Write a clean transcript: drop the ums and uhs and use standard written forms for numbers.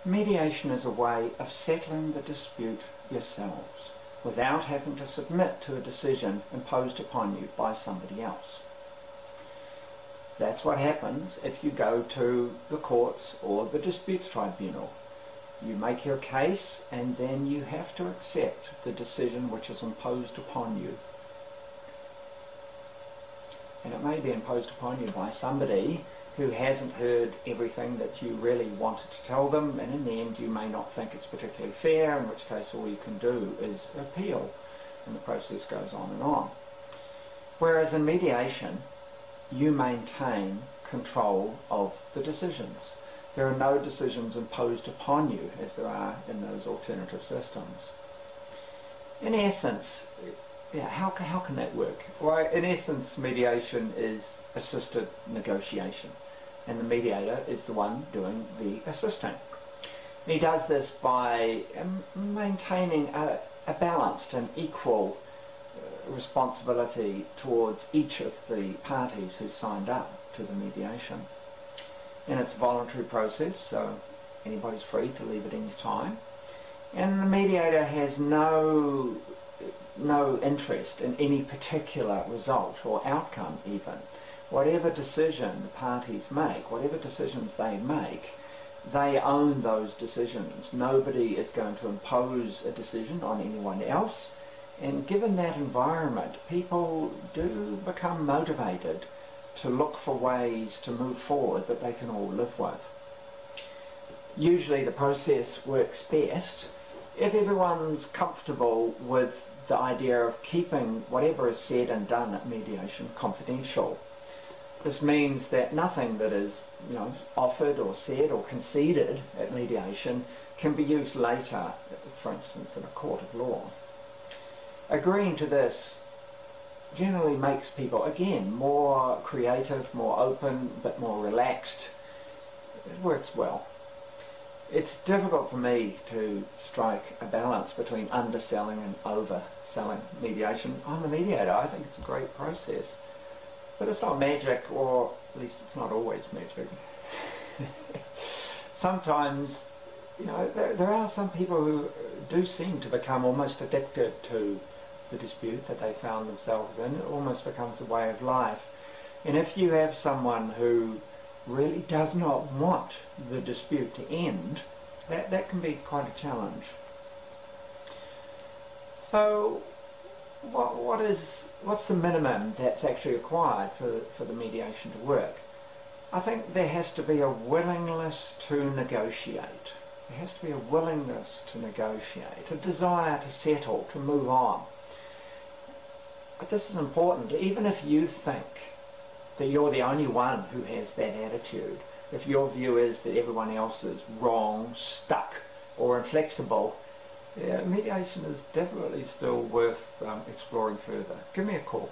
Mediation is a way of settling the dispute yourselves without having to submit to a decision imposed upon you by somebody else. That's what happens if you go to the courts or the disputes tribunal. You make your case and then you have to accept the decision which is imposed upon you. And it may be imposed upon you by somebody who hasn't heard everything that you really wanted to tell them, and in the end you may not think it's particularly fair, in which case all you can do is appeal, and the process goes on and on. Whereas in mediation, you maintain control of the decisions. There are no decisions imposed upon you as there are in those alternative systems. In essence, how can that work? Well, in essence, mediation is assisted negotiation, and the mediator is the one doing the assisting. He does this by maintaining a balanced and equal responsibility towards each of the parties who signed up to the mediation. And it's a voluntary process, so anybody's free to leave at any time. And the mediator has no interest in any particular result or outcome even. Whatever decision the parties make, whatever decisions they make, they own those decisions. Nobody is going to impose a decision on anyone else. And given that environment, people do become motivated to look for ways to move forward that they can all live with. Usually the process works best if everyone's comfortable with the idea of keeping whatever is said and done at mediation confidential. This means that nothing that is offered or said or conceded at mediation can be used later, for instance, in a court of law. Agreeing to this generally makes people, again, more creative, more open, a bit more relaxed. It works well. It's difficult for me to strike a balance between underselling and overselling mediation. I'm a mediator. I think it's a great process. But it's not magic, or at least it's not always magic. Sometimes, there are some people who do seem to become almost addicted to the dispute that they found themselves in. It almost becomes a way of life. And if you have someone who really does not want the dispute to end, that can be quite a challenge. So what's the minimum that's actually required for the mediation to work? I think there has to be a willingness to negotiate. There has to be a willingness to negotiate, a desire to settle, to move on. But this is important. Even if you think that you're the only one who has that attitude, if your view is that everyone else is wrong, stuck, or inflexible, mediation is definitely still worth exploring further. Give me a call.